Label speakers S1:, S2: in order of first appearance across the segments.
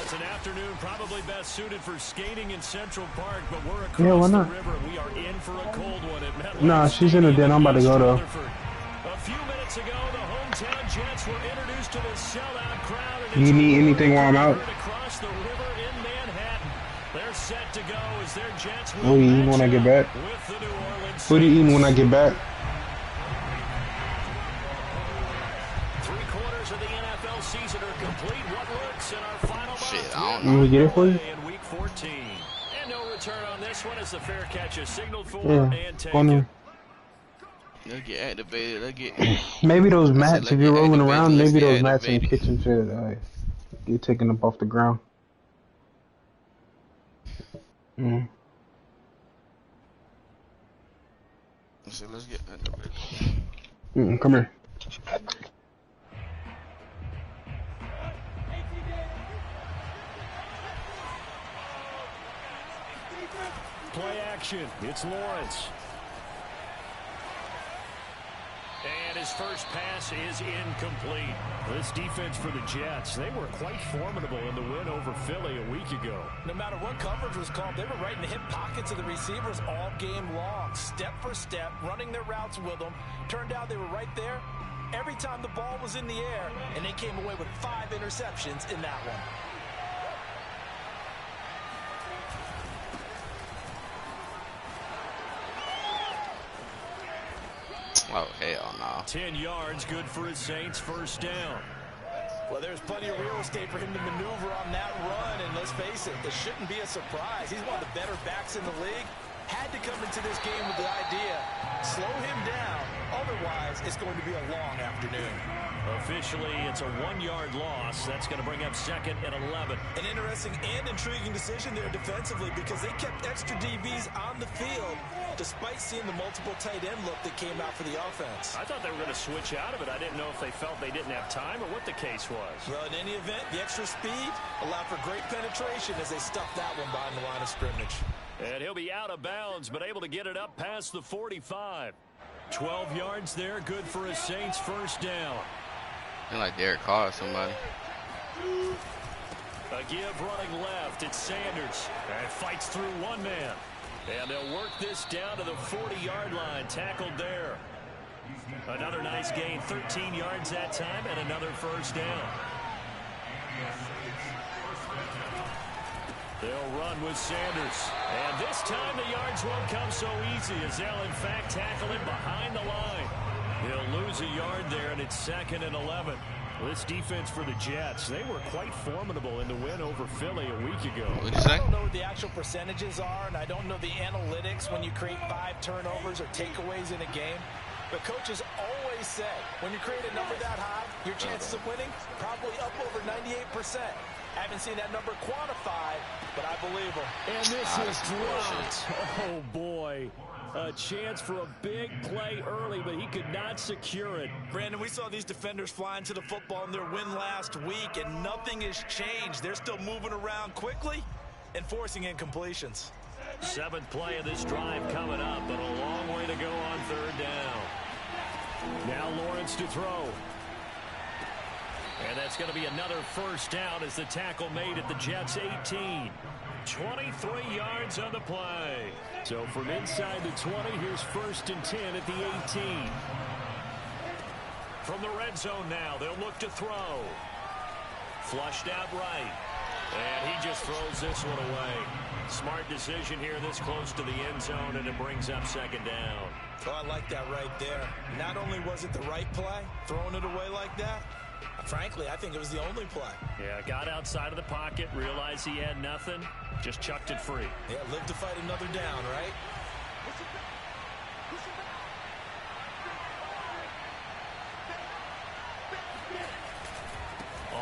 S1: it's an afternoon probably best suited for skating in Central Park, but we're across the river. We are in for a cold one at MetLife.
S2: Nah, she's in the den. I'm about to go, though.
S1: A few minutes ago, the hometown Jets were introduced to the sellout crowd.
S2: Do you need anything while I'm out?
S1: Across the river in Manhattan. They're set to go as their Jets
S2: what are you eating when I get back?
S1: With the New Orleans
S2: what are you eating when I get back?
S1: 3/4 of the NFL season are complete. What looks in our final
S3: shit, I don't know.
S2: You want me to get it for you?
S1: In week 14. And no return on this one as the fair catch is signaled for and
S2: taken.
S3: They'll get activated. They'll get.
S2: Maybe those mats, if you're rolling around, maybe those mats in the kitchen should get taken up off the ground.
S3: So let's get activated.
S2: Come here.
S1: Play action. It's Lawrence. And his first pass is incomplete. This defense for the Jets, they were quite formidable in the win over Philly a week ago.
S4: No matter what coverage was called, they were right in the hip pockets of the receivers all game long. Step for step, running their routes with them. Turned out they were right there every time the ball was in the air, and they came away with 5 interceptions in that one.
S3: Oh, hell no.
S1: 10 yards, good for his Saints, first down.
S4: Well, there's plenty of real estate for him to maneuver on that run, and let's face it, this shouldn't be a surprise. He's one of the better backs in the league. Had to come into this game with the idea, slow him down, otherwise it's going to be a long afternoon.
S1: Officially, it's a 1-yard loss. That's going to bring up 2nd and 11.
S4: An interesting and intriguing decision there defensively because they kept extra DBs on the field despite seeing the multiple tight end look that came out for the offense.
S1: I thought they were going to switch out of it. I didn't know if they felt they didn't have time or what the case was.
S4: Well, in any event, the extra speed allowed for great penetration as they stuffed that one behind the line of scrimmage.
S1: And he'll be out of bounds, but able to get it up past the 45. 12 yards there, good for a Saints first down.
S3: They're like Derek Carr or somebody.
S1: A give running left, it's Sanders. And fights through one man. And they'll work this down to the 40-yard line, tackled there. Another nice gain, 13 yards that time, and another first down. They'll run with Sanders. And this time the yards won't come so easy as they'll in fact tackle him behind the line. He'll lose a yard there, and it's 2nd and 11. This defense for the Jets, they were quite formidable in the win over Philly a week ago.
S3: What'd you say?
S4: I don't know what the actual percentages are, and I don't know the analytics when you create 5 turnovers or takeaways in a game. But coaches always say, when you create a number that high, your chances of winning probably up over 98%. I haven't seen that number quantified, but I believe them.
S1: And this is dropped. Oh, boy. A chance for a big play early, but he could not secure it.
S4: Brandon, we saw these defenders flying to the football in their win last week, and nothing has changed. They're still moving around quickly and forcing incompletions.
S1: 7th play of this drive coming up, but a long way to go on 3rd down. Now Lawrence to throw. And that's going to be another first down as the tackle made at the Jets' 18. 23 yards on the play. So from inside the 20, here's 1st and 10 at the 18. From the red zone now, they'll look to throw. Flushed out right. And he just throws this one away. Smart decision here this close to the end zone, and it brings up 2nd down.
S4: Oh, I like that right there. Not only was it the right play, throwing it away like that, frankly, I think it was the only play.
S1: Yeah, got outside of the pocket, realized he had nothing, just chucked it free.
S4: Yeah, live to fight another down, right?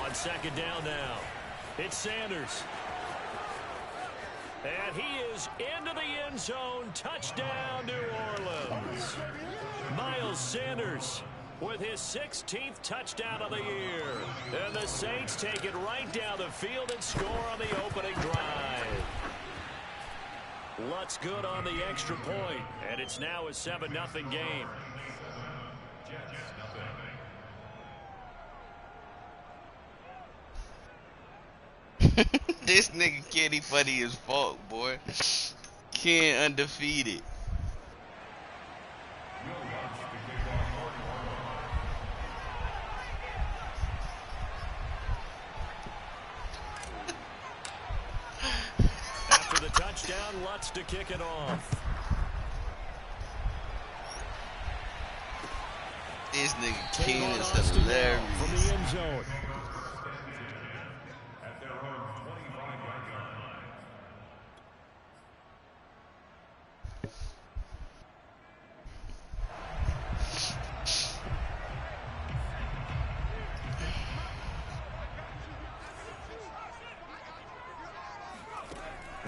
S1: On 2nd down now, it's Sanders. And he is into the end zone. Touchdown, New Orleans. Miles Sanders with his 16th touchdown of the year. And the Saints take it right down the field and score on the opening drive. Lutz good on the extra point, and it's now a 7-0 game.
S3: This nigga Kenny funny as fuck, boy. Ken undefeated.
S1: After the touchdown, Lutz to kick it off.
S3: This nigga Ken is hilarious.
S1: From the end zone.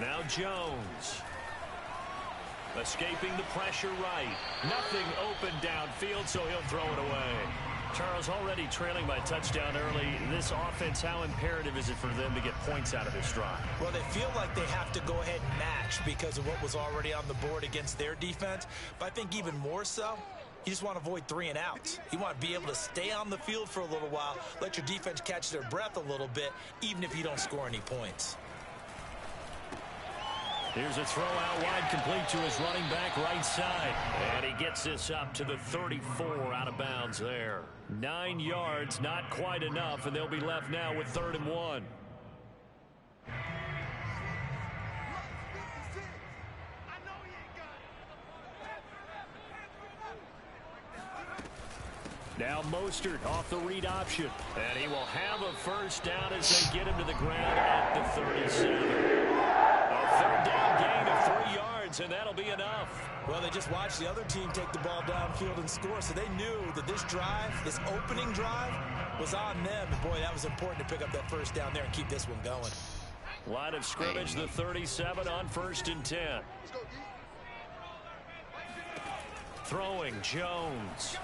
S1: Now Jones. Escaping the pressure right. Nothing open downfield, so he'll throw it away. Charles, already trailing by touchdown early. This offense, how imperative is it for them to get points out of this drive?
S4: Well, they feel like they have to go ahead and match because of what was already on the board against their defense. But I think even more so, you just want to avoid 3 and outs. You want to be able to stay on the field for a little while, let your defense catch their breath a little bit, even if you don't score any points.
S1: Here's a throw out wide, complete to his running back right side. And he gets this up to the 34 out of bounds there. 9 yards, not quite enough, and they'll be left now with 3rd and 1. Now Mostert off the read option. And he will have a first down as they get him to the ground at the 37. A 3rd down gain of 3 yards, and that'll be enough.
S4: Well, they just watched the other team take the ball downfield and score, so they knew that this drive, this opening drive, was on them. And, boy, that was important to pick up that first down there and keep this one going.
S1: Line of scrimmage, the 37 on 1st and 10. Throwing, Jones.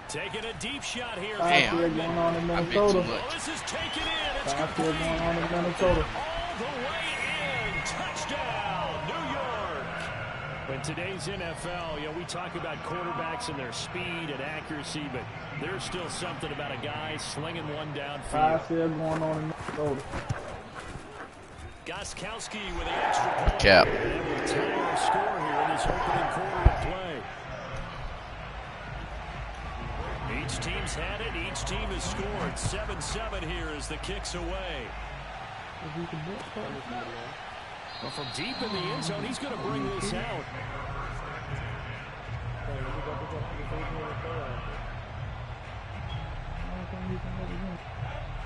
S1: Taking a deep shot here.
S3: Damn.
S2: Going on in Minnesota.
S1: Oh, this is taken in. It's
S2: Going on in Minnesota.
S1: all the way in. Touchdown, New York. In today's NFL, we talk about quarterbacks and their speed and accuracy, but there's still something about a guy slinging one downfield.
S2: Going on in Minnesota.
S1: Gostkowski with the extra point.
S3: Cap.
S1: And we'll tie our score here in this opening quarter of play. Each team's had it. Each team has scored. 7-7 here as the kick's away. Well, from deep in the end zone, he's going to bring this out.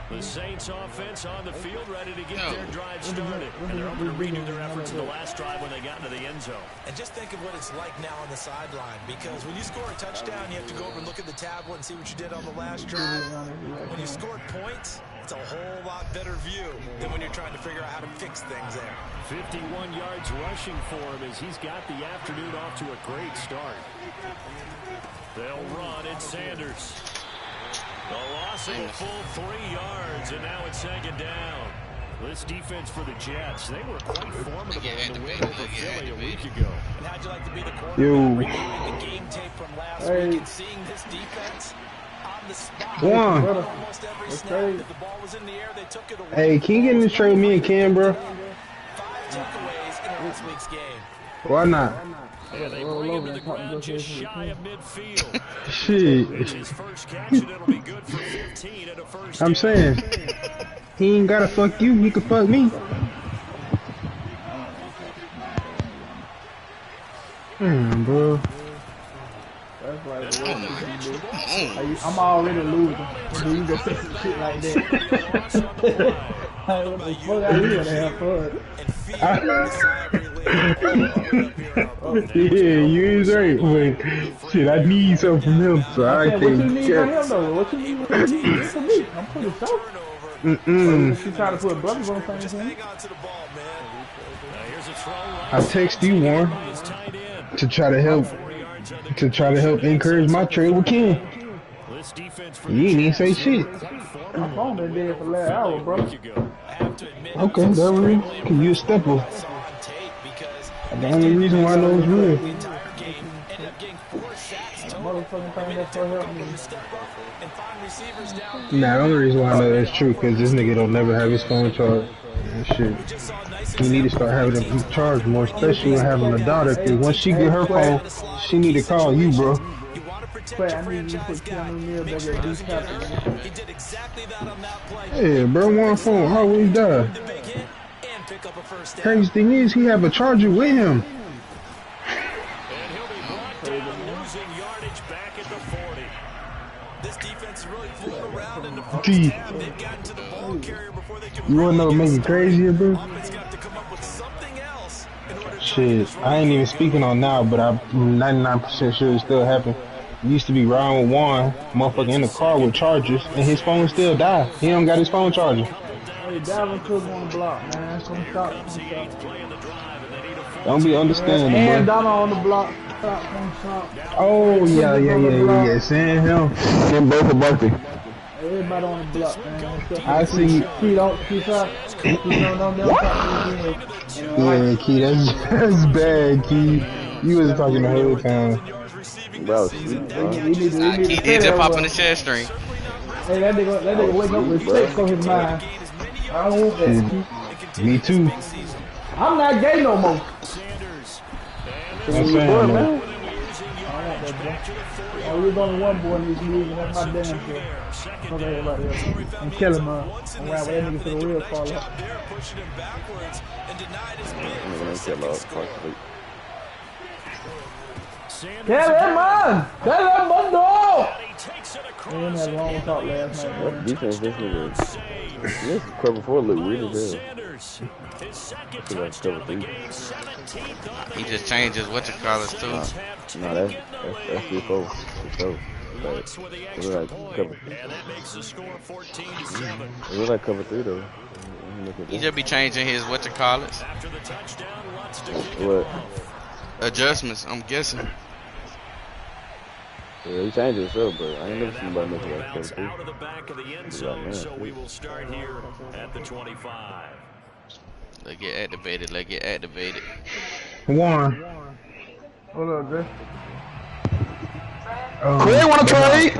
S1: The Saints offense on the field ready to get their drive started. And they're able to redo their efforts in the last drive when they got into the end zone.
S4: And just think of what it's like now on the sideline, because when you score a touchdown, you have to go over and look at the tablet and see what you did on the last drive. When you scored points, it's a whole lot better view than when you're trying to figure out how to fix things there.
S1: 51 yards rushing for him as he's got the afternoon off to a great start. They'll run. It's Sanders. The loss of a full 3 yards, and now it's 2nd down. This defense for the Jets, they were quite formidable in the win over Philly a week ago.
S4: And how'd you like to be the quarterback reviewing the game tape from last week and seeing this defense on the spot? Almost every snap that the ball was in the air, they took it away.
S2: Hey, can you get in the trade with me and Cam, bro?
S4: 5 takeaways in last week's game.
S2: Why not?
S1: And they bring him to the ground just shy of midfield.
S2: Shit.
S1: It's his first catch, and it'll be good for 15 at a first
S2: I'm
S1: down.
S2: saying, he ain't gotta fuck you, he can fuck me. Bro. That's like, I'm already losing. So you just say some shit like that. What the fuck I here to have fun? Yeah, you is right, but shit, I need something from him, so I can't. What you need from him though? What you need from me? I'm pretty soft. She trying to put brothers on things. I text you, Warren, to try to help encourage my trade with Ken. You ain't even say shit. My phone been dead for the last hour, bro. Okay, that real. Can you a stepper? The only reason why I know it's real. Motherfucking thing that's gonna help me. Nah, the only reason why I know that's true because this nigga don't never have his phone charged. And shit. You need to start having them charge more, especially when having a daughter. Cause once she get her phone, she need to call you, bro.
S5: Wait, I need you to put Keanu Neal back at D tackle.
S2: Yeah, bro, one phone always die. Crazy thing is, he have a charger with him.
S1: And he'll be brought down, losing yardage back at the 40.
S4: This defense is really fooling around in the first
S2: D.
S4: half. They've gotten to the ball carrier before they can
S2: You wanna know what make it crazier, bro?
S4: Offense got to come up with something else in order to
S2: Shit, I ain't even speaking on now, but I'm 99% sure it still happen. Used to be riding with Juan, motherfucker in the car with chargers, and his phone still died. He don't got his phone charger.
S5: Hey, Dalvin Cook on the block, man. Come stop.
S2: Don't be understanding,
S5: And
S2: bro.
S5: Donald on the block. Stop, come stop.
S2: Oh, yeah. Send him. Send both of Buckley.
S5: Everybody on the block, man.
S2: I see.
S5: Key, don't stop.
S2: Yeah, Key, that's bad, Key. You was talking the whole time.
S6: Bro, sleep, bro.
S3: He did just pop in the chest string.
S5: Hey, that nigga wake up with sex on his mind. I don't want that.
S2: Me too.
S5: I'm not gay no more.
S2: I'm saying, man.
S5: I want that, bro. Oh, we're only one boy in this league, and that's my damn shit. Fuck everybody else. And kill him, man. And ride with that nigga for the real fall up. Tell him, man! Tell him, Mundo! Man, that wrong talk last night,
S6: What
S5: man.
S6: defense this nigga? This cover 4 look weird as hell.
S3: He just changes what you call it too.
S6: No, that's C4. C4. But it look like cover. It look like cover 3 though.
S3: He just be changing his what you call it
S6: What?
S3: adjustments. I'm guessing.
S6: Yeah, he changed himself, but I ain't never seen nobody make it like
S1: Bounce
S6: cover 3.
S1: out of the back of the end zone, so we will start here at the 25.
S3: Let's get activated. Let's get activated.
S2: Juan.
S5: Hold up, Jay.
S2: Craig wanna trade?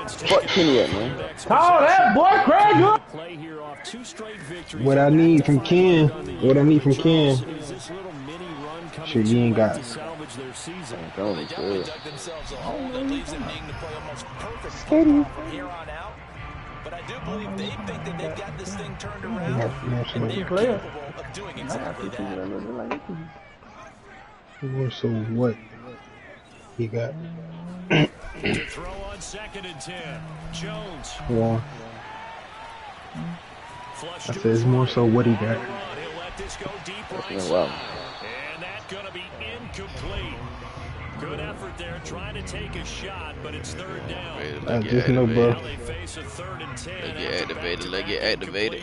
S6: Fuck Kenny up, man.
S5: Call that boy, Craig. Good.
S1: Play here off 2 straight victories.
S2: What I need from Ken. What I need from Ken.
S1: Is this little mini run coming
S2: Shit, you ain't got.
S1: to salvage their season?
S6: Don't
S4: They
S6: be
S4: definitely
S6: good.
S4: dug themselves a hole that leaves them needing to play almost perfect football from here on out. But I do believe they think that they've got this thing turned around, and they're capable of doing exactly that.
S2: More so what he got.
S1: To throw on 2nd and 10. Jones.
S2: Juan.
S1: Flush
S2: I
S1: to
S2: said it's more so what he got.
S1: He'll let this go deep right
S6: Wow.
S1: side. And that's going to be incomplete. Good effort there, trying to take a shot, but it's 3rd down.
S2: I just know, bro.
S1: Now they face a 3rd and 10.
S3: Let's get activated. Let's get activated.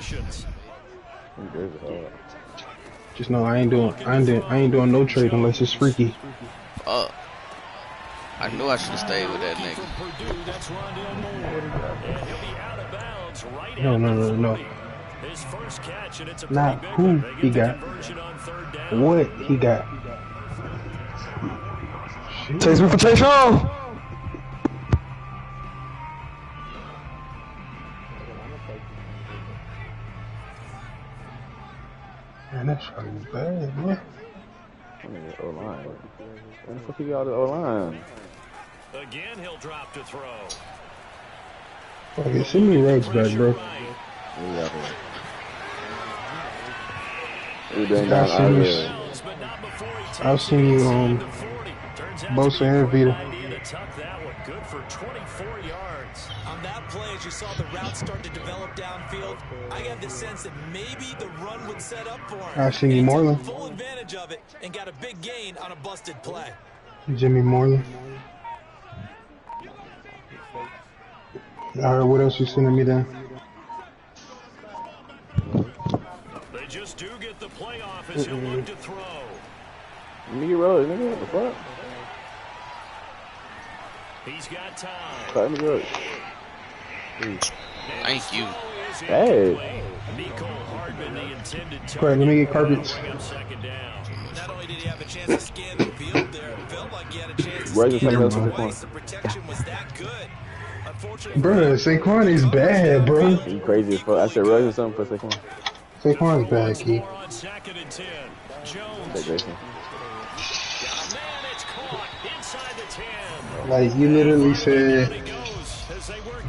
S2: Just know I ain't doing no trade unless it's freaky.
S3: Fuck. I knew I should have stayed with that nigga.
S2: No.
S1: His first catch, and it's a
S2: Not
S1: pretty big
S2: who
S1: one. They
S2: he
S1: get the
S2: got.
S1: conversion on 3rd down.
S2: What he got.
S6: Takes me for Tayshawn.
S2: Man, that shot was bad, man.
S6: O-line. When the fuck you got the O-line?
S1: Again, he'll drop to throw.
S2: Okay, send me Ruggs back, bro. I'll send you Bosa and Vita.
S1: Good for 24 yards.
S4: On that play, as you saw the route start to develop downfield, I got the sense that maybe the run would set up for him.
S2: I'll send you
S4: And he took
S2: Moreland.
S4: full advantage of it and got a big gain on a busted play.
S2: Jimmy Moreland. Alright, what else you sending me then?
S1: They just do get the playoff as he'll look to throw.
S6: Nigga, Ruggs, nigga, what the fuck?
S1: He's got time.
S6: Cut me Ruggs.
S3: Thank you.
S6: Hey.
S1: Nico Hardman, the intended
S2: Craig, let me get carpets.
S1: second down.
S4: Not only did he have a chance to scan the field there, it felt like he had a chance to
S6: Ruggs is
S4: scan
S6: something else
S4: the
S6: in the
S4: way.
S6: corner.
S4: The protection was that good. Unfortunately,
S2: Bruh, Saquon is bad, bro.
S6: You crazy as fuck. I said Ruggs or something for a second.
S2: Saquon's bad, Key.
S1: On 2nd and 10. Jones.
S6: Jason.
S1: Got a man, it's caught inside the 10.
S2: Like, you literally said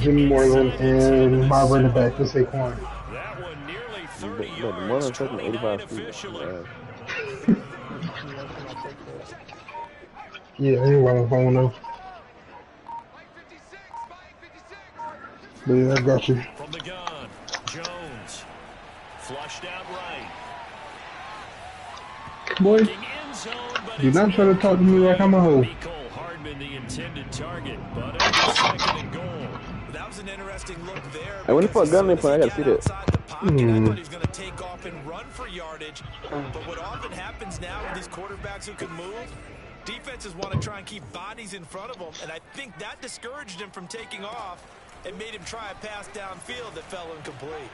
S2: Jimmy Moreland and my running back for Saquon.
S1: That one nearly 30
S6: But the
S1: yards,
S6: Moreland taking
S1: 29
S6: 85 feet.
S1: officially.
S2: Yeah, I ain't running phone though. But yeah, I got you.
S1: From the gun, Jones. Flushed out right.
S2: Boy, do not try to talk to me like I'm a hoe.
S1: Hardman, the intended target, but it's 2nd and goal.
S4: That was an interesting look there.
S6: Hey, when the fuck gun they play? I gotta see that.
S4: I thought he was going to take off and run for yardage. But what often happens now with these quarterbacks who can move, defenses want to try and keep bodies in front of them. And I think that discouraged him from taking off and made him try a pass downfield that fell incomplete.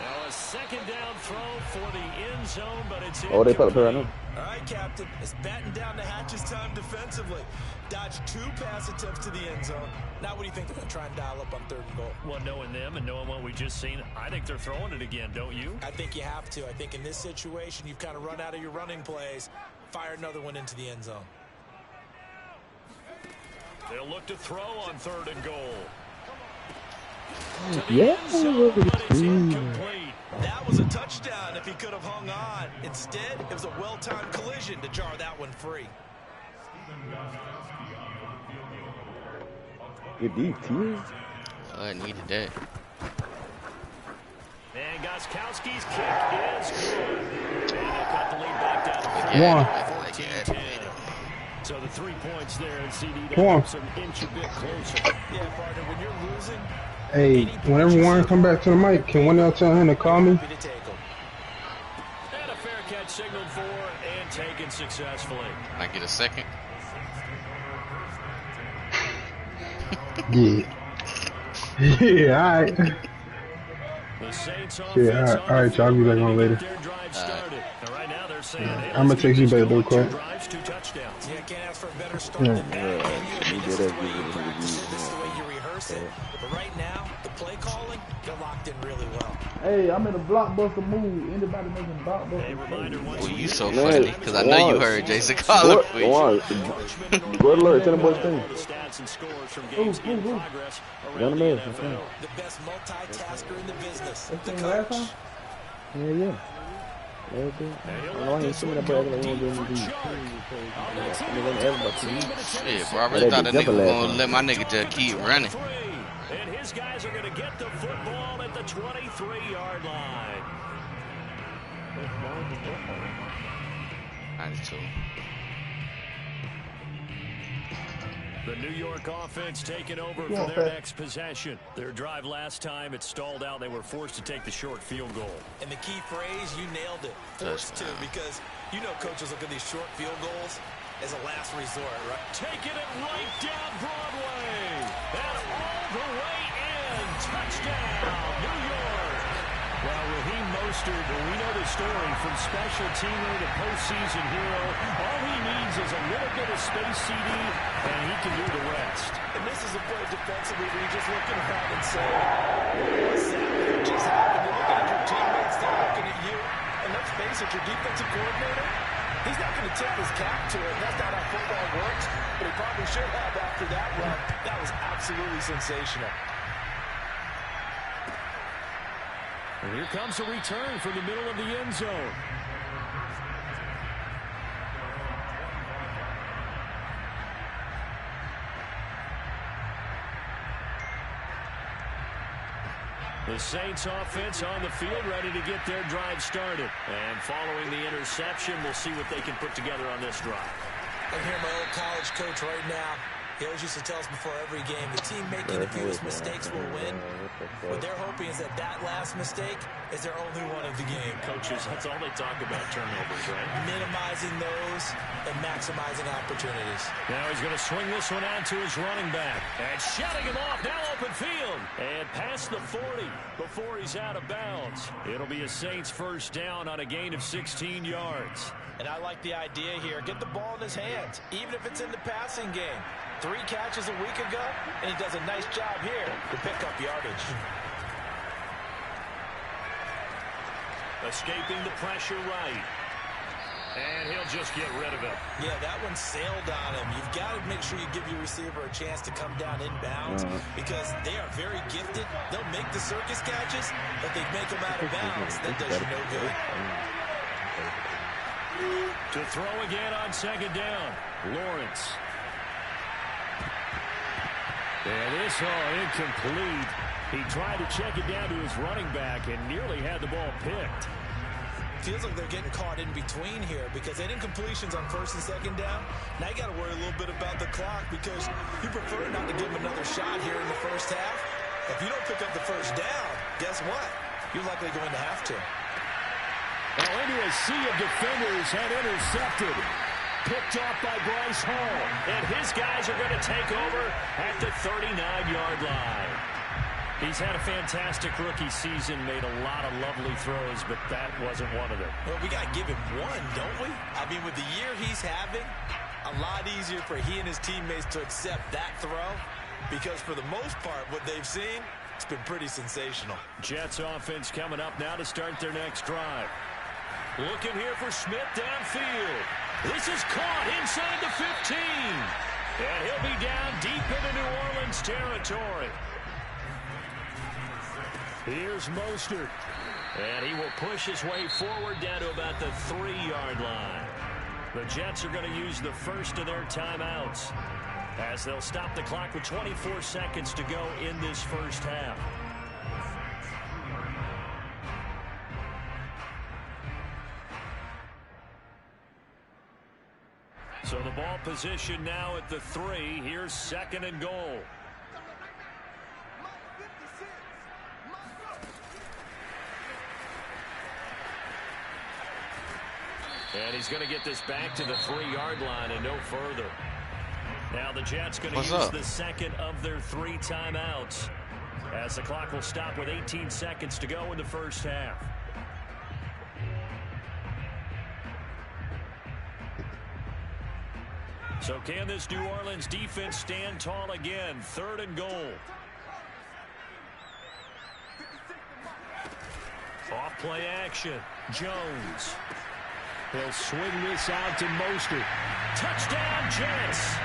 S1: Now a 2nd down throw for the end zone, but it's
S6: Oh, they put up there right now.
S4: All right, Captain. It's batten down the hatches time defensively. Dodged 2 pass attempts to the end zone. Now what do you think they're going to try and dial up on 3rd and goal?
S1: Well, knowing them and knowing what we just seen, I think they're throwing it again, don't you?
S4: I think you have to. I think in this situation, you've kind of run out of your running plays. Fire another one into the end zone.
S1: They'll look to throw on 3rd and goal.
S6: Yeah.
S4: That was a touchdown if he could have hung on. Instead, it was a well-timed collision to jar that one free.
S6: Good deep, Teezy.
S3: I needed that.
S1: And Gostkowski's kick is good. And they'll cut the lead back down to
S3: Like,
S1: So the 3 points there, and CD
S2: Come
S1: some inch a bit closer.
S4: Yeah, partner, when you're losing,
S2: Hey, whenever Warren come back to the mic, can one of y'all tell him to call me?
S1: And a fair catch signaled for and taken successfully.
S3: I get a second.
S2: Yeah. Yeah, alright.
S1: The Saints
S2: Yeah, alright, y'all. I'll be back on later.
S1: Right now they're saying, hey,
S2: I'm gonna text you back though, Clark.
S1: drives, 2 touchdowns.
S4: yeah, can't ask for a better start than that.
S6: You did that.
S4: This is the way you rehearse it. But right now, the play calling, they're locked in really well.
S5: Hey, I'm in a blockbuster mood. Anybody making blockbuster?
S3: Well, you so funny, because I know you heard Jason call it for you.
S6: Go alert, tell them what's thing. Young man.
S4: The best multitasker in the business. The
S5: Last
S4: coach.
S5: time?
S6: Yeah. I don't know why he seen that boy like he won't do anything.
S3: Shit, bro, I really thought that nigga was going to let my nigga just keep running.
S1: And his guys are going to get the football at the 23-yard line.
S3: 92.
S1: The New York offense taking over for their next possession. Their drive last time, it stalled out. They were forced to take the short field goal.
S4: And the key phrase, you nailed it. Forced to, because you know coaches look at these short field goals as a last resort, right?
S1: Taking it right down Broadway. And all the way in. Touchdown, New York. Well, Raheem Mostert, we know the story, from special teamer to postseason hero. All he needs is a little bit of space, CD, and he can do the rest.
S4: And this is a play defensively where you just look around and say, what's that? What just happened? You're looking at your teammates, they're looking at you. And let's face it, your defensive coordinator, he's not going to tip his cap to it. That's not how football works, but he probably should have after that run. That was absolutely sensational.
S1: And here comes a return from the middle of the end zone. The Saints offense on the field, ready to get their drive started. And following the interception, we'll see what they can put together on this drive.
S4: I hear my old college coach right now. He always used to tell us before every game, the team making the fewest mistakes will win. What they're hoping is that last mistake is their only one of the game.
S1: Coaches, that's all they talk about, turnovers, right?
S4: Minimizing those and maximizing opportunities.
S1: Now he's going to swing this one out to his running back. And shutting him off, now open field. And past the 40 before he's out of bounds. It'll be a Saints first down on a gain of 16 yards.
S4: And I like the idea here. Get the ball in his hands, even if it's in the passing game. 3 catches a week ago, and he does a nice job here to pick up yardage.
S1: Escaping the pressure right. And he'll just get rid of it.
S4: Yeah, that one sailed on him. You've got to make sure you give your receiver a chance to come down inbounds because they are very gifted. They'll make the circus catches, but they make them out of bounds. That does you no good.
S1: To throw again on second down. Lawrence. And this incomplete. He tried to check it down to his running back and nearly had the ball picked.
S4: Feels like they're getting caught in between here because they didn't completions on first and second down. Now you got to worry a little bit about the clock because you prefer not to give them another shot here in the first half. If you don't pick up the first down, guess what? You're likely going to have to.
S1: Well, into a sea of defenders and intercepted. Picked off by Bryce Hall. And his guys are going to take over at the 39-yard line. He's had a fantastic rookie season, made a lot of lovely throws, but that wasn't one of them.
S4: Well, we got to give him one, don't we? I mean, with the year he's having, a lot easier for he and his teammates to accept that throw because for the most part, what they've seen, it's been pretty sensational.
S1: Jets offense coming up now to start their next drive. Looking here for Smith downfield. This is caught inside the 15. And he'll be down deep into New Orleans territory. Here's Mostert. And he will push his way forward down to about the 3-yard line. The Jets are going to use the first of their timeouts as they'll stop the clock with 24 seconds to go in this first half. So the ball position now at the 3. Here's second and goal. And he's going to get this back to the 3-yard line and no further. Now the Jets going to use the second of their 3 timeouts as the clock will stop with 18 seconds to go in the first half. So can this New Orleans defense stand tall again? 3rd and goal. Off play action. Jones. He'll swing this out to Mostert. Touchdown, Jets.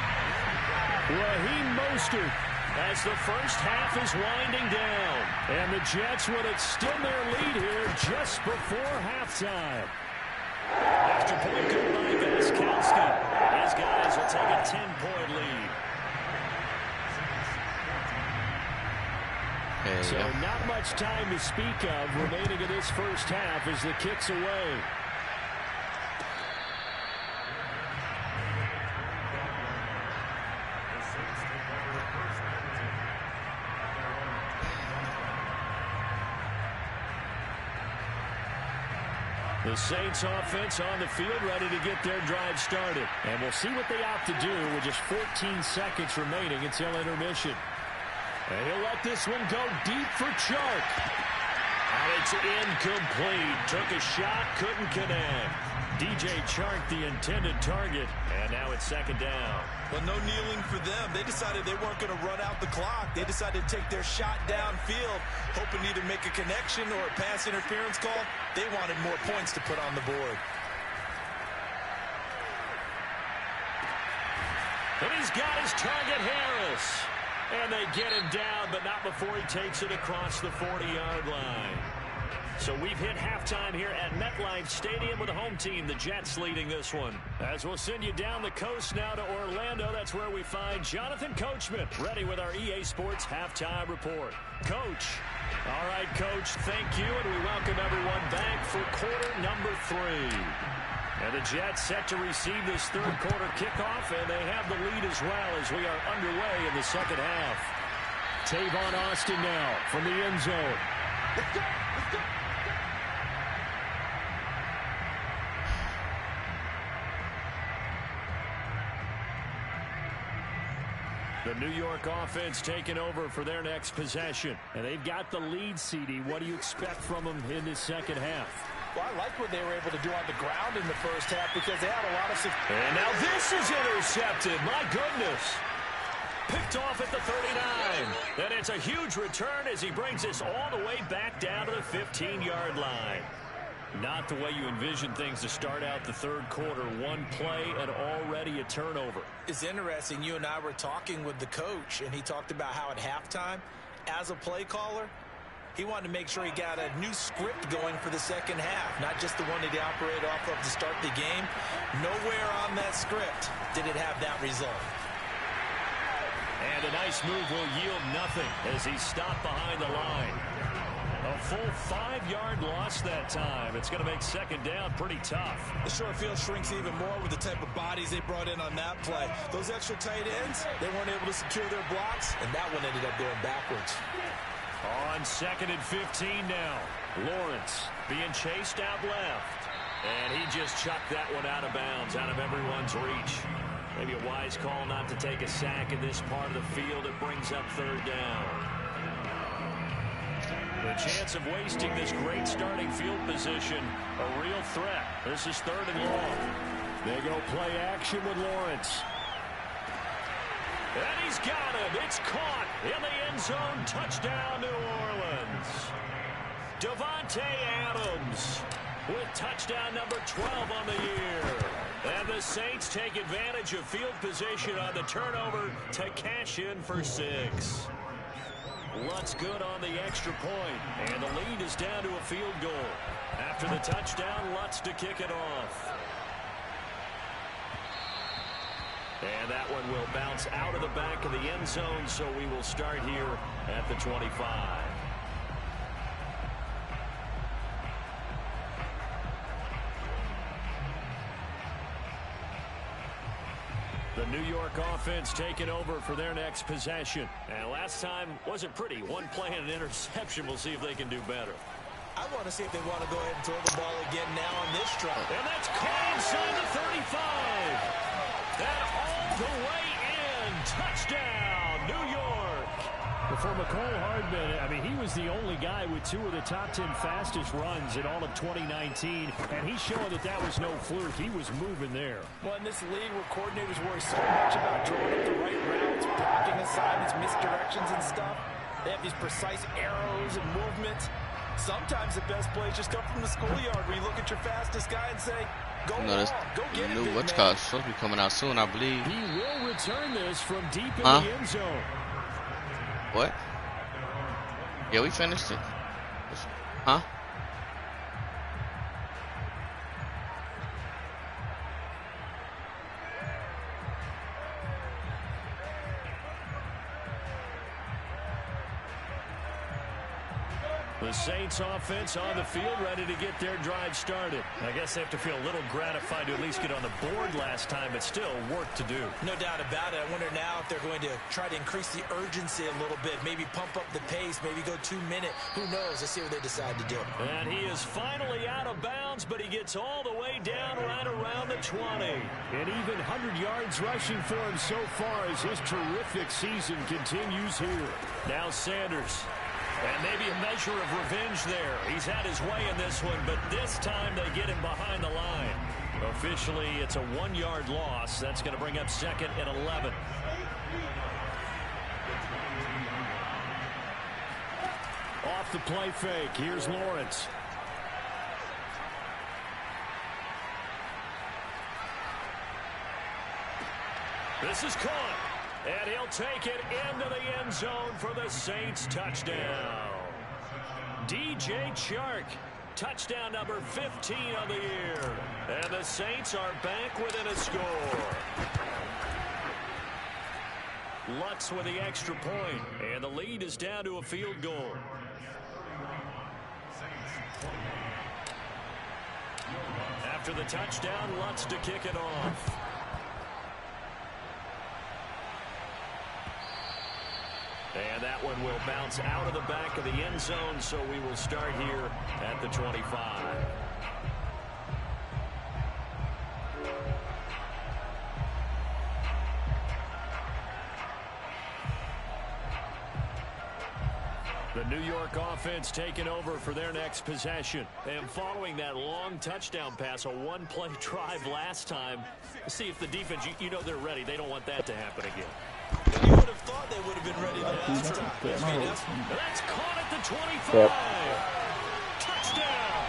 S1: Raheem Mostert as the first half is winding down. And the Jets would extend their lead here just before halftime. Extra point good by Gostkowski. These guys will take a 10-point lead. So not much time to speak of remaining in this first half as the kick's away. The Saints offense on the field ready to get their drive started. And we'll see what they opt to do with just 14 seconds remaining until intermission. And he'll let this one go deep for Chark. And it's incomplete. Took a shot, couldn't connect. DJ Chark, the intended target. And now it's second down.
S4: Well, no kneeling for them. They decided they weren't going to run out the clock. They decided to take their shot downfield, hoping to either make a connection or a pass interference call. They wanted more points to put on the board.
S1: And he's got his target, Harris. And they get him down, but not before he takes it across the 40-yard line. So we've hit halftime here at MetLife Stadium with the home team, the Jets, leading this one. As we'll send you down the coast now to Orlando, that's where we find Jonathan Coachman, ready with our EA Sports halftime report. Coach. All right, Coach, thank you, and we welcome everyone back for quarter number 3. And the Jets set to receive this third quarter kickoff, and they have the lead as well as we are underway in the second half. Tavon Austin now from the end zone.
S5: Let's go! Let's go!
S1: The New York offense taking over for their next possession. And they've got the lead, CD. What do you expect from them in this second half?
S4: Well, I like what they were able to do on the ground in the first half because they had a lot of success.
S1: And now this is intercepted. My goodness. Picked off at the 39. And it's a huge return as he brings us all the way back down to the 15-yard line. Not the way you envision things to start out the third quarter. One play and already a turnover.
S4: It's interesting. You and I were talking with the coach, and he talked about how at halftime, as a play caller, he wanted to make sure he got a new script going for the second half, not just the one that he operated off of to start the game. Nowhere on that script did it have that result.
S1: And a nice move will yield nothing as he's stopped behind the line. A full 5-yard loss that time. It's going to make second down pretty tough.
S4: The short field shrinks even more with the type of bodies they brought in on that play. Those extra tight ends, they weren't able to secure their blocks, and that one ended up going backwards.
S1: On 2nd and 15 now. Lawrence being chased out left. And he just chucked that one out of bounds, out of everyone's reach. Maybe a wise call not to take a sack in this part of the field. It brings up third down. The chance of wasting this great starting field position, a real threat. This is 3rd and long. They go play action with Lawrence. And he's got him. It's caught in the end zone. Touchdown, New Orleans. Davante Adams with touchdown number 12 on the year. And the Saints take advantage of field position on the turnover to cash in for 6. Lutz good on the extra point, and the lead is down to a field goal. After the touchdown, Lutz to kick it off. And that one will bounce out of the back of the end zone, so we will start here at the 25. The New York offense taking over for their next possession. And last time wasn't pretty. One play and an interception. We'll see if they can do better.
S4: I want to see if they want to go ahead and throw the ball again now on this drive.
S1: And that's caught inside the 35. And all the way in. Touchdown, New York.
S7: For McCole Hardman, I mean, he was the only guy with 2 of the top 10 fastest runs in all of 2019, and he's showing that that was no fluke. He was moving there.
S4: Well, in this league where coordinators worry so much about drawing up the right routes, blocking assignments, misdirections and stuff, they have these precise arrows and movements. Sometimes the best plays just come from the schoolyard where you look at your fastest guy and say, go long, go get it, big man.
S3: Supposed to be coming out soon, I believe.
S7: He will return this from deep in the end zone.
S3: What? Yeah, we finished it. Huh?
S1: The Saints offense on the field, ready to get their drive started. I guess they have to feel a little gratified to at least get on the board last time, but still work to do.
S4: No doubt about it. I wonder now if they're going to try to increase the urgency a little bit, maybe pump up the pace, maybe go 2-minute. Who knows? Let's see what they decide to do.
S1: And he is finally out of bounds, but he gets all the way down right around the 20.
S7: And even 100 yards rushing for him so far as his terrific season continues here.
S1: Now Sanders. And maybe a measure of revenge there. He's had his way in this one, but this time they get him behind the line. Officially, it's a 1-yard loss. That's going to bring up 2nd and 11.
S7: Off the play fake. Here's Lawrence.
S1: This is caught. And he'll take it into the end zone for the Saints touchdown. DJ Chark, touchdown number 15 of the year. And the Saints are back within a score. Lutz with the extra point, and the lead is down to a field goal. After the touchdown, Lutz to kick it off. And that one will bounce out of the back of the end zone, so we will start here at the 25. The New York offense taking over for their next possession. And following that long touchdown pass, a one-play drive last time, see if the defense, you know they're ready. They don't want that to happen again.
S4: You would have thought they would have been ready last time.
S1: That's caught at the 25. Touchdown.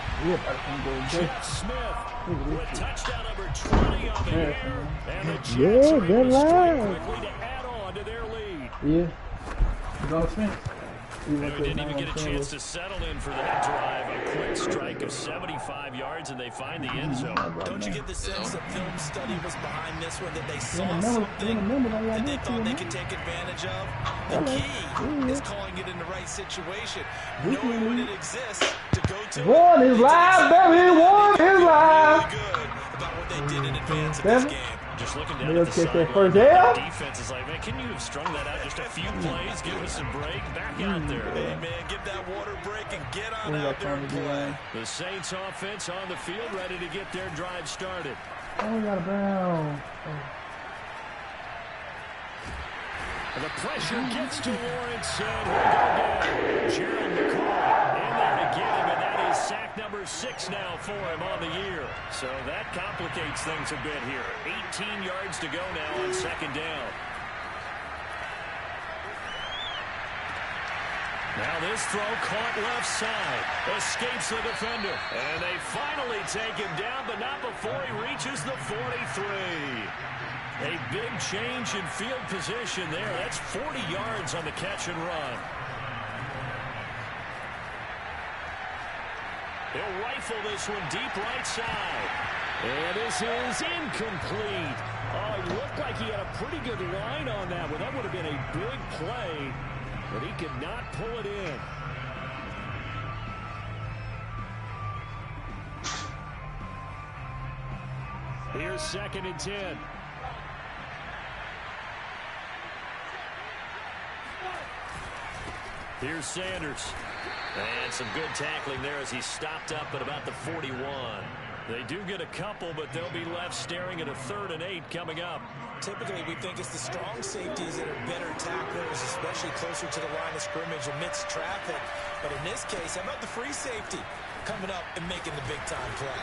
S1: Chip Smith with touchdown number 20 on the year. And the Jets are
S2: good
S1: able to strike
S2: line.
S1: quickly to add on to their lead.
S5: Yeah. He's on the fence.
S1: He didn't even get a chance to settle in for that drive. A quick strike of 75 yards, and they find the end zone.
S4: Don't you get the sense that film study was behind this one, that they saw something that they thought they could take advantage of? The key is calling it in the right situation, knowing when it exists to go to
S2: One is live, baby. One is live.
S4: really good about what they did in advance of this game.
S1: Just looking down at the sideline,
S2: first
S1: the
S2: down.
S1: defense is like, man, can you have strung that out just a few plays? Give us a break. Back out there.
S4: Hey, man, give that water break and get on out there and play.
S1: The Saints offense on the field, ready to get their drive started.
S5: Oh, we got a brown.
S1: And the pressure gets to Lawrence, and he'll go down. Gerald McCoy in there to get him, and that is sack number 6 now for him on the year. So that complicates things a bit here. 18 yards to go now on second down. Now this throw caught left side. Escapes the defender. And they finally take him down, but not before he reaches the 43. A big change in field position there. That's 40 yards on the catch and run. He'll rifle this one deep right side. And this is incomplete. Oh, it looked like he had a pretty good line on that one. That would have been a big play, but he could not pull it in. Here's 2nd and 10. Here's Sanders. And some good tackling there as he stopped up at about the 41. They do get a couple, but they'll be left staring at a 3rd and 8 coming up.
S4: Typically, we think it's the strong safeties that are better tacklers, especially closer to the line of scrimmage amidst traffic. But in this case, how about the free safety coming up and making the big-time play?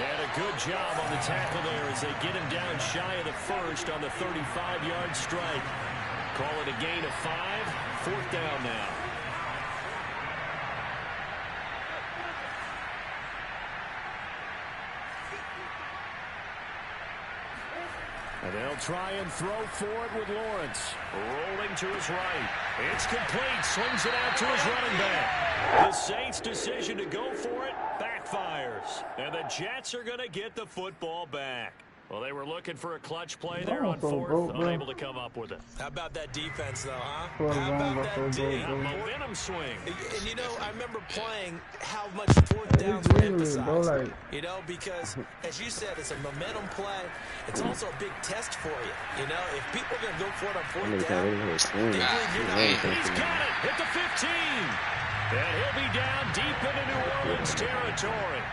S1: And a good job on the tackle there as they get him down shy of the first on the 35-yard strike. Call it a gain of 5. 4th down now. And they'll try and throw for it with Lawrence. Rolling to his right. It's complete. Slings it out to his running back. The Saints' decision to go for it backfires. And the Jets are going to get the football back. Well, they were looking for a clutch play there on 4th, unable to come up with it.
S4: How about that defense, though, huh? How about that D?
S1: A momentum swing.
S4: And, you know, I remember playing how much 4th downs were emphasized. You know, because, as you said, it's a momentum play. It's also a big test for you. You know, if people are going to go for it on 4th down,
S1: he's got it at the 15. And he'll be down deep into New Orleans territory.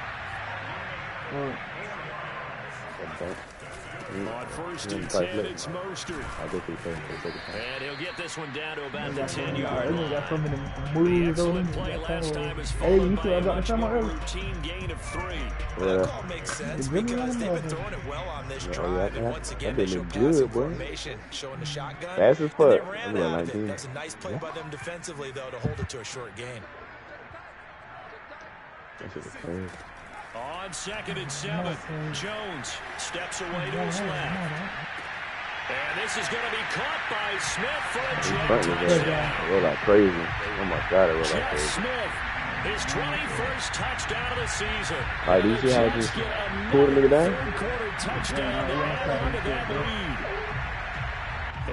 S1: On 1st and 10, it's Mostert. And he'll get this one down to about the 10-yard line. The excellent play last time is followed by a much more routine gain of 3.
S4: That call makes sense because they've been throwing it well on this drive. And once again, they show passive formation, showing the shotgun.
S6: Fast as fuck.
S4: And they ran out of it. That's a nice play by them defensively, though, to hold it to a short gain. On 2nd and 7, Jones steps away to his left. And this is going to be caught by Smith for a Jet touchdown.
S6: Roll out crazy. Oh my God, it rolled out
S1: Jet
S6: crazy.
S1: Smith, his 21st touchdown of the season.
S6: All right, do you see how I just pulled the nigga down?
S1: Third-quarter touchdown to add on to that lead.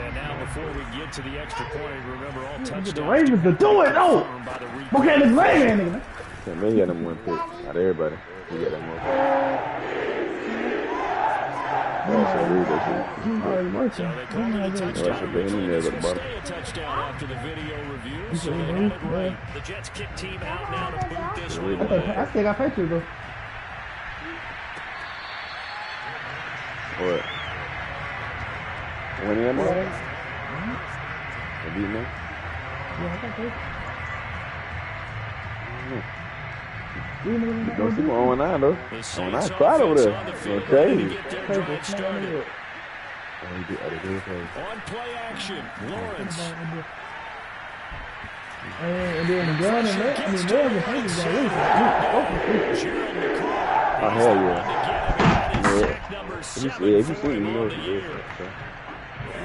S1: And now before we get to the extra point, remember all touchdowns.
S5: The Ravens are doing it, no! Okay, this man, nigga.
S6: Man, you got them 1 pick. Not everybody. You got them 1 pick.
S1: So they called it a touchdown. This will stay a touchdown after the video review. So they had it right. The Jets kick team out now to boot this one away.
S5: I still got Patriots, though.
S6: What? Winning that more? Beating them?
S5: Yeah, I got Patriots.
S6: Don't see more 0-9 though. 0-9 crowd over there. Okay.
S1: On play action, Lawrence.
S5: And then the gun and that, I mean, Morgan Painter's got really
S6: Oh, hell yeah. If you see it, you know what you did.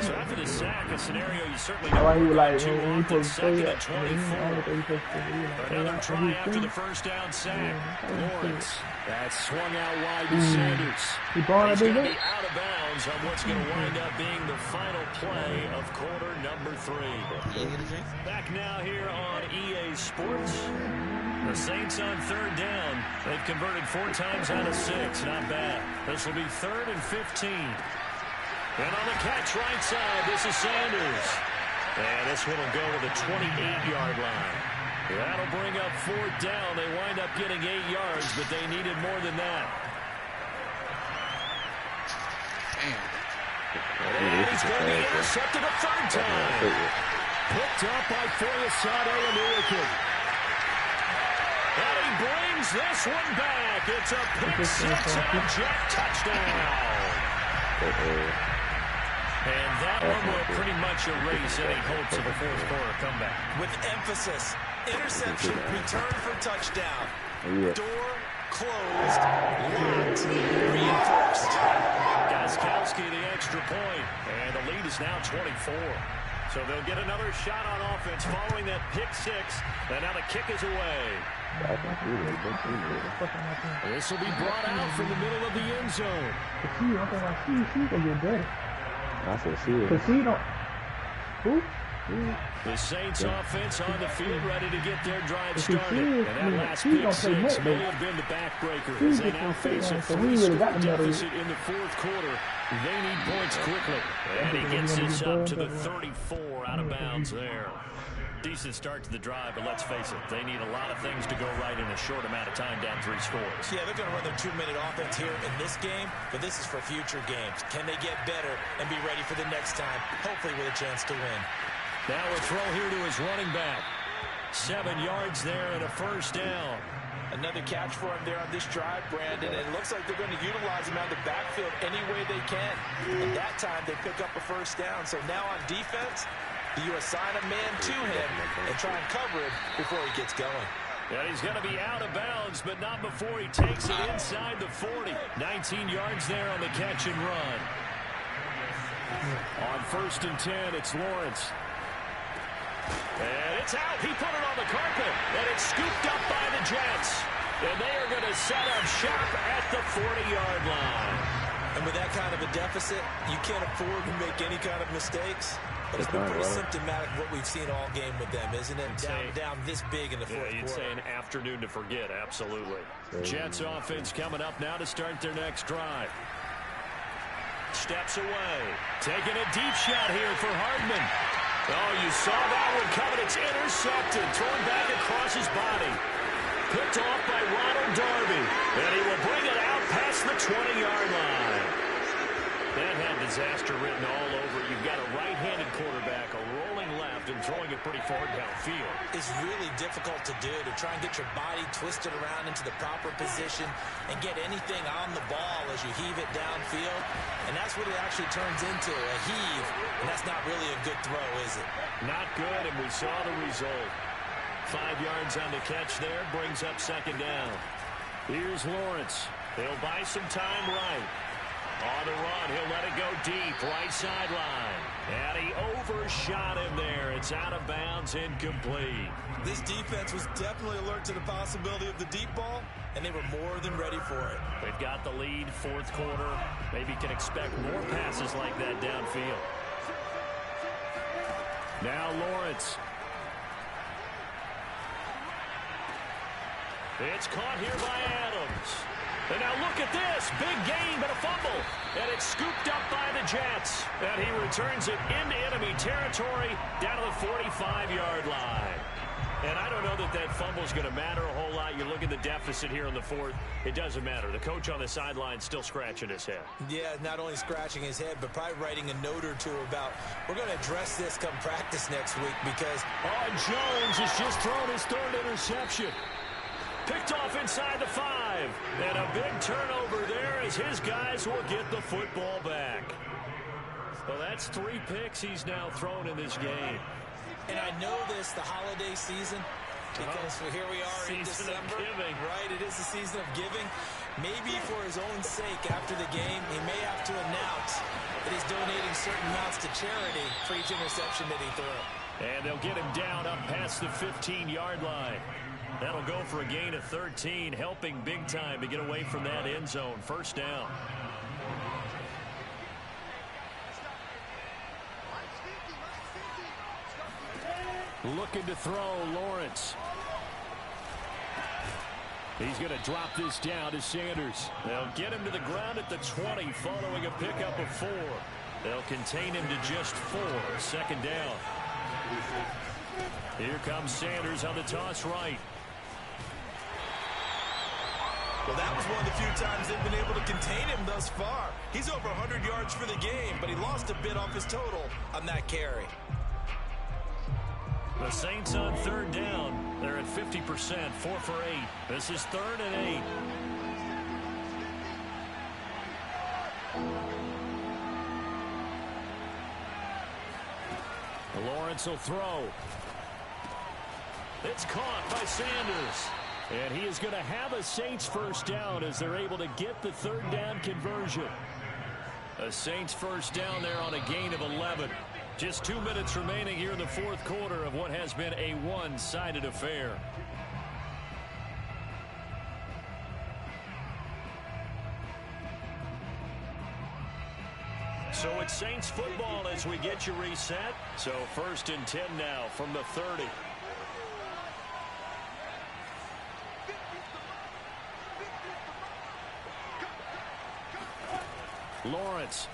S1: So after the sack, a scenario you certainly
S5: don't
S1: don't
S5: want
S1: like
S5: to
S1: on
S5: play
S1: second and
S5: that.
S1: 24. Another try after the first down sack. Lawrence. That's swung out wide to Sanders. He's going to be out of bounds on what's going to wind up being the final play of quarter number 3. Back now here on EA Sports. The Saints on third down. They've converted 4 times out of 6. Not bad. This will be 3rd and 15. And on the catch right side, this is Sanders. And this one will go to the 28-yard line. That'll bring up 4th down. They wind up getting 8 yards, but they needed more than that. And he's going to be intercepted a 3rd time. Picked up by Foyesade Oluokun. And he brings this one back. It's a pick 6 and a jet touchdown. And that one will pretty much erase any hopes of a 4th quarter comeback. With emphasis, interception, return for touchdown. Door closed, locked, reinforced. Gostkowski the extra point, and the lead is now 24. So they'll get another shot on offense following that pick 6, and now the kick is away. This will be brought out from the middle of the end zone.
S5: He's going to get better.
S6: I said, see it.
S5: Because he don't. Who?
S1: The Saints offense on the field ready to get their drive started. And that last pick 6 may have been the backbreaker as they now face a 3-score deficit in the 4th quarter. They need points quickly. And he gets this up to the 34 out of bounds there. Decent start to the drive, but let's face it, they need a lot of things to go right in a short amount of time down 3 scores. Yeah, they're going to run their 2-minute offense here in this game, but this is for future games. Can they get better and be ready for the next time, hopefully with a chance to win? Now a throw here to his running back. 7 yards there and a 1st down. Another catch for him there on this drive, Brandon, and it looks like they're going to utilize him out of the backfield any way they can. And that time they pick up a 1st down. So now on defense, you assign a man to him and try and cover him before he gets going. And he's going to be out of bounds, but not before he takes it inside the 40. 19 yards there on the catch and run. On 1st and 10, it's Lawrence. And it's out. He put it on the carpet, and it's scooped up by the Jets. And they are going to set up shop at the 40-yard line. And with that kind of a deficit, you can't afford to make any kind of mistakes. But it's been pretty symptomatic of what we've seen all game with them, isn't it? Down this big in the 4th quarter. You'd say an afternoon to forget, absolutely. Jets offense coming up now to start their next drive. Steps away. Taking a deep shot here for Hardman. Oh, you saw that one coming. It's intercepted. Thrown back across his body. Picked off by Ronald Darby. And he will bring it out past the 20-yard line. That had disaster written all over it. You've got a right-handed quarterback, a rolling left, and throwing it pretty far downfield. It's really difficult to do, to try and get your body twisted around into the proper position and get anything on the ball as you heave it downfield. And that's what it actually turns into, a heave. And that's not really a good throw, is it? Not good, and we saw the result. 5 yards on the catch there, brings up 2nd down. Here's Lawrence. He'll buy some time right. On the run, he'll let it go deep, right sideline. And he overshot him there. It's out of bounds, incomplete. This defense was definitely alert to the possibility of the deep ball, and they were more than ready for it. They've got the lead, 4th quarter. Maybe can expect more passes like that downfield. Now Lawrence. It's caught here by Adams. And now look at this. Big gain, but a fumble. And it's scooped up by the Jets. And he returns it into enemy territory down to the 45-yard line. And I don't know that that fumble is going to matter a whole lot. You look at the deficit here in the 4th. It doesn't matter. The coach on the sideline still scratching his head. Yeah, not only scratching his head, but probably writing a note or two about, we're going to address this come practice next week because Jones has just thrown his 3rd interception. Picked off inside the 5. And a big turnover there as his guys will get the football back. Well, that's 3 picks he's now thrown in this game.
S4: And I know this, the holiday season, because here we are in December. Right, it is the season of giving. Maybe for his own sake after the game, he may have to announce that he's donating certain amounts to charity for each interception that he threw.
S1: And they'll get him down up past the 15-yard line. That'll go for a gain of 13, helping big time to get away from that end zone. First down. Looking to throw, Lawrence. He's going to drop this down to Sanders. They'll get him to the ground at the 20 following a pickup of 4. They'll contain him to just 4. Second down. Here comes Sanders on the toss right.
S4: Well, that was one of the few times they've been able to contain him thus far. He's over 100 yards for the game, but he lost a bit off his total on that carry.
S1: The Saints on third down. They're at 50%, 4 for 8. This is 3rd and 8. Lawrence will throw. It's caught by Sanders. And he is going to have a Saints first down as they're able to get the third down conversion. A Saints first down there on a gain of 11. Just 2 minutes remaining here in the fourth quarter of what has been a one-sided affair. So it's Saints football as we get you reset. So 1st and 10 now from the 30. Lawrence.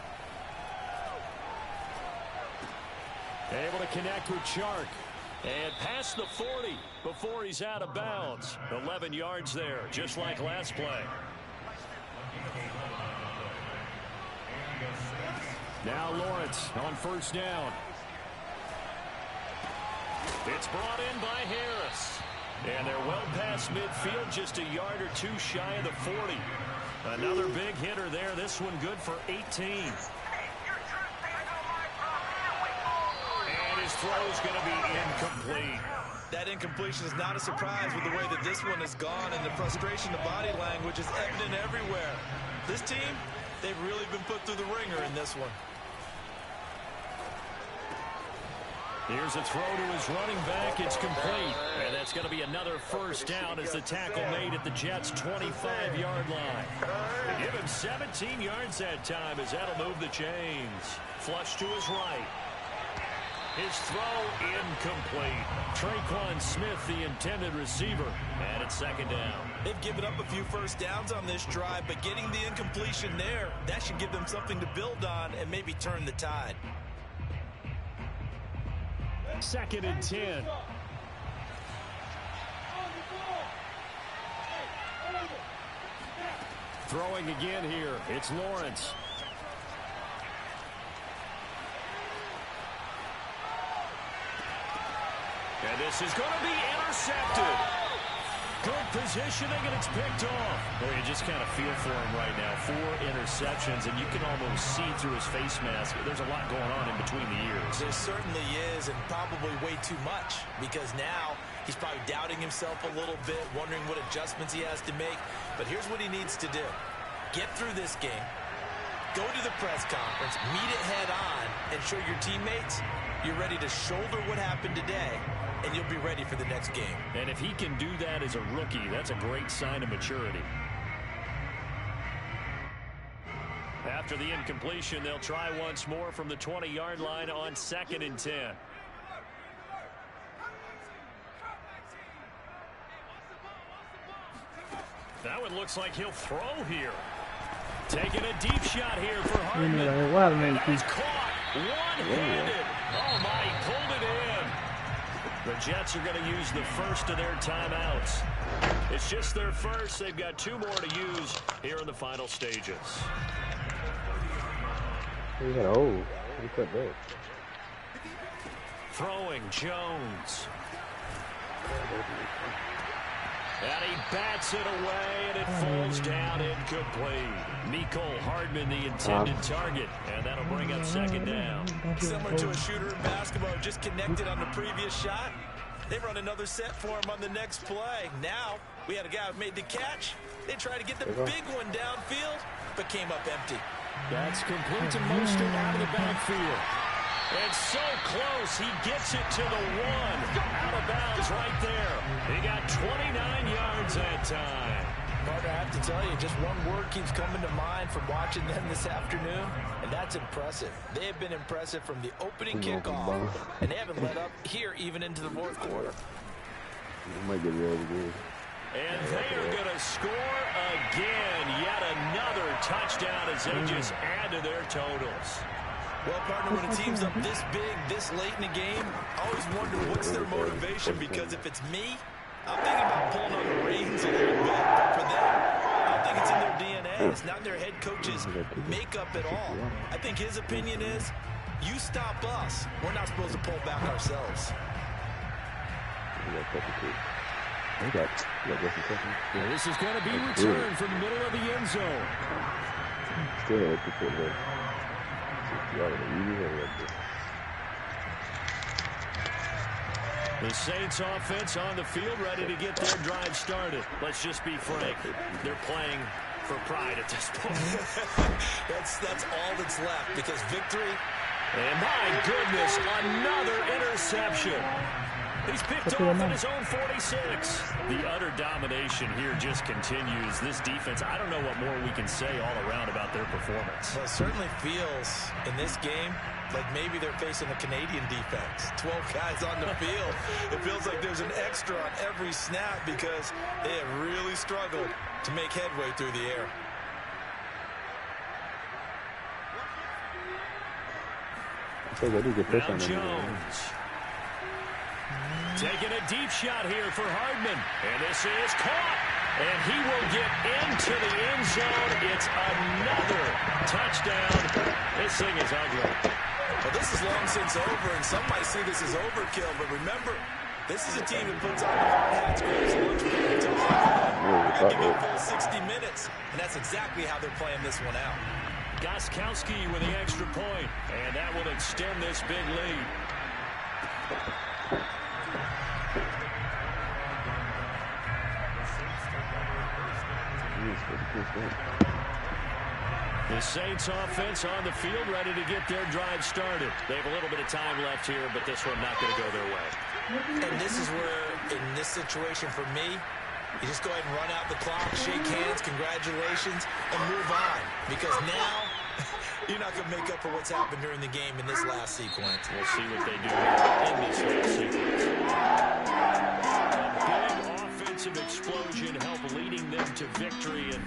S1: Able to connect with Chark. And past the 40 before he's out of bounds. 11 yards there, just like last play. Now Lawrence on first down. It's brought in by Harris. And they're well past midfield, just a yard or 2 shy of the 40. Another big hitter there. This one good for 18. Throw is going to be incomplete.
S4: That incompletion is not a surprise with the way that this one has gone, and the frustration, the body language is evident everywhere. This team, they've really been put through the ringer in this one.
S1: Here's a throw to his running back. It's complete. And that's going to be another first down as the tackle made at the Jets' 25-yard line. They give him 17 yards that time as that'll move the chains. Flush to his right. His throw incomplete. Traquan Smith, the intended receiver, and it's second down.
S4: They've given up a few first downs on this drive, but getting the incompletion there, that should give them something to build on and maybe turn the tide.
S1: 2nd and 10. Throwing again here. It's Lawrence. And this is going to be intercepted. Good positioning, and it's picked off. Well, you just kind of feel for him right now. 4 interceptions, and you can almost see through his face mask. There's a lot going on in between the ears.
S4: There certainly is, and probably way too much, because now he's probably doubting himself a little bit, wondering what adjustments he has to make. But here's what he needs to do. Get through this game, go to the press conference, meet it head on, and show your teammates you're ready to shoulder what happened today, and you'll be ready for the next game.
S1: And if he can do that as a rookie, that's a great sign of maturity. After the incompletion, they'll try once more from the 20-yard line on 2nd and 10. That one looks like he'll throw here. Taking a deep shot here for Hardman. That is caught one-handed. Oh, my, he pulled it in. The Jets are going to use the first of their timeouts. It's just their first. They've got 2 more to use here in the final stages.
S6: He got old. He cut back.
S1: Throwing Jones. And he bats it away, and it falls down incomplete. Mecole Hardman, the intended target, and that'll bring up second down.
S4: Similar to a shooter in basketball, just connected on the previous shot. They run another set for him on the next play. Now, we had a guy who made the catch. They tried to get the big one downfield, but came up empty.
S7: That's complete to Mostert out of the backfield.
S1: And so close, he gets it to the one. Out of bounds right there. He got 29 yards that time.
S4: Carter, I have to tell you, just one word keeps coming to mind from watching them this afternoon, and that's impressive. They have been impressive from the opening kickoff, and they haven't let up here even into the fourth quarter.
S6: We might get ready again.
S1: And they are going to score again. Yet another touchdown as they just add to their totals.
S4: Well, partner, when a team's up this big, this late in the game, I always wonder what's their motivation, because if it's me, I'm thinking about pulling on the reins a little bit. But for them, I don't think it's in their DNA. It's not in their head coach's makeup at all. I think his opinion is, you stop us, we're not supposed to pull back ourselves.
S7: This is going to be returned from the middle of the end zone.
S1: The Saints offense on the field, ready to get their drive started. Let's just be frank. They're playing for pride at this point.
S4: That's all that's left, because victory.
S1: And my goodness, another interception. He's picked off at his own 46. The utter domination here just continues. This defense, I don't know what more we can say all around about their performance.
S4: Well, it certainly feels in this game like maybe they're facing a Canadian defense. 12 guys on the field. It feels like there's an extra on every snap because they have really struggled to make headway through the air.
S1: Now Jones. Taking a deep shot here for Hardman. And this is caught. And he will get into the end zone. It's another touchdown. This thing is ugly.
S4: Well, this is long since over, and some might see this as overkill. But remember, this is a team that puts on the hard hats, grabs lunch break until we're going to give you a full 60 minutes. And that's exactly how they're playing this one out.
S1: Gostkowski with the extra point. And that will extend this big lead. The Saints offense on the field, ready to get their drive started. They have a little bit of time left here, but this one not going to go their way.
S4: And this is where, in this situation for me, you just go ahead and run out the clock, shake hands, congratulations, and move on. Because now, you're not going to make up for what's happened during the game in this last sequence.
S1: We'll see what they do in this last sequence. A big offensive explosion helped leading them to victory. And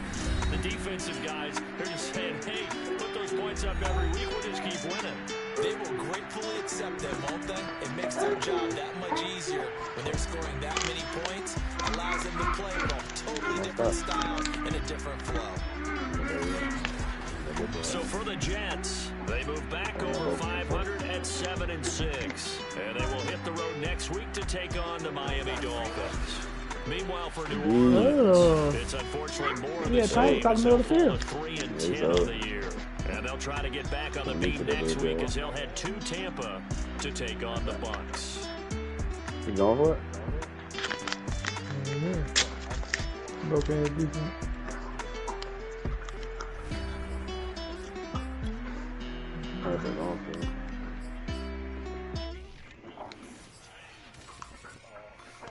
S1: the defensive guys, they're just saying, hey, put those points up every week. We'll just keep winning.
S4: They will gratefully accept them, won't they? It makes their job that much easier when they're scoring that many points. Allows them to play with a totally different style and a different flow.
S1: So for the Jets, they move back over 500 at 7-6. And they will hit the road next week to take on the Miami Dolphins. Meanwhile, for New Orleans, it's unfortunately more of the same as they'll fall to 3-10 on the year. And they'll try to get back on the beat next week as they'll head to Tampa to take on the Bucs.
S6: You going for it?
S5: Yeah. Broke ass defense.